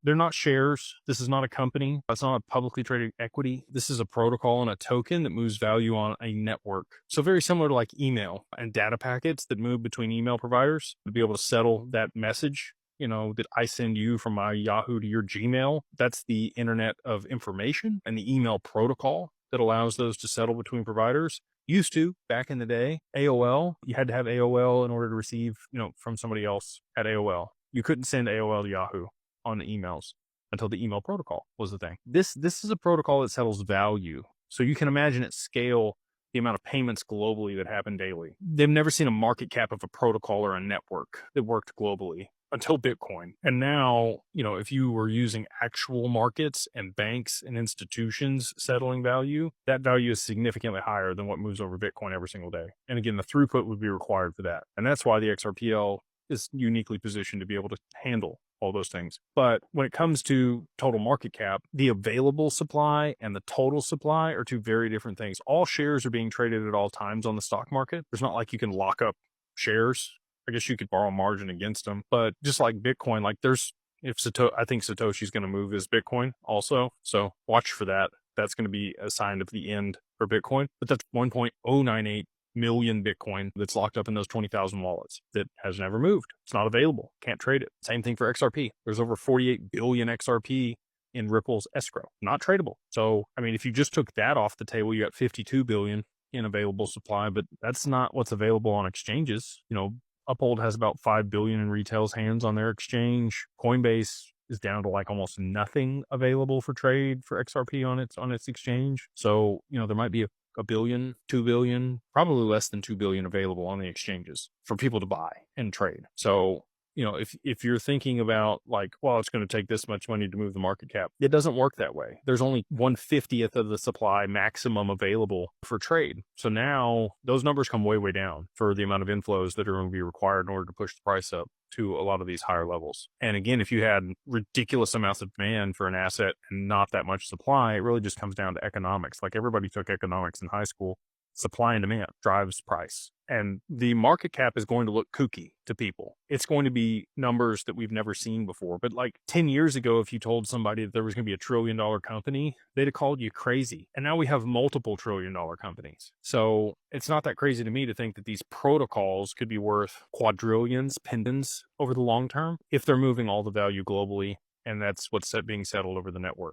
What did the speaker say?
They're not shares. This is not a company. It's not a publicly traded equity. This is a protocol and a token that moves value on a network. So very similar to like email and data packets that move between email providers to be able to settle that message, that I send you from my Yahoo to your Gmail. That's the internet of information and the email protocol that allows those to settle between providers. Used to back in the day, AOL, you had to have AOL in order to receive, from somebody else at AOL. You couldn't send AOL to Yahoo on the emails until the email protocol was the thing. This is a protocol that settles value. So you can imagine at scale the amount of payments globally that happen daily. They've never seen a market cap of a protocol or a network that worked globally until Bitcoin. And now, if you were using actual markets and banks and institutions settling value, that value is significantly higher than what moves over Bitcoin every single day. And again, the throughput would be required for that. And that's why the XRPL is uniquely positioned to be able to handle all those things. But when it comes to total market cap, the available supply and the total supply are two very different things. All shares are being traded at all times on the stock market. There's not like you can lock up shares. I guess you could borrow margin against them, but just like Bitcoin, like I think Satoshi's going to move his Bitcoin also. So watch for that. That's going to be a sign of the end for Bitcoin, but that's 1.098 million Bitcoin that's locked up in those 20,000 wallets that has never moved. It's not available. Can't trade it. Same thing for XRP. There's over 48 billion XRP in Ripple's escrow, not tradable. So, if you just took that off the table, you got 52 billion in available supply, but that's not what's available on exchanges. Uphold has about 5 billion in retail's hands on their exchange. Coinbase is down to like almost nothing available for trade for XRP on its exchange. So, there might be a billion, 2 billion, probably less than 2 billion available on the exchanges for people to buy and trade. So, if you're thinking about like, well, it's going to take this much money to move the market cap, it doesn't work that way. There's only 1/50th of the supply maximum available for trade. So now those numbers come way, way down for the amount of inflows that are going to be required in order to push the price up to a lot of these higher levels. And again, if you had ridiculous amounts of demand for an asset and not that much supply, it really just comes down to economics. Like everybody took economics in high school. Supply and demand drives price. And the market cap is going to look kooky to people. It's going to be numbers that we've never seen before. But like 10 years ago, if you told somebody that there was going to be $1 trillion company, they'd have called you crazy. And now we have multiple $1 trillion companies. So it's not that crazy to me to think that these protocols could be worth quadrillions, pendants over the long term if they're moving all the value globally. And that's what's being settled over the network.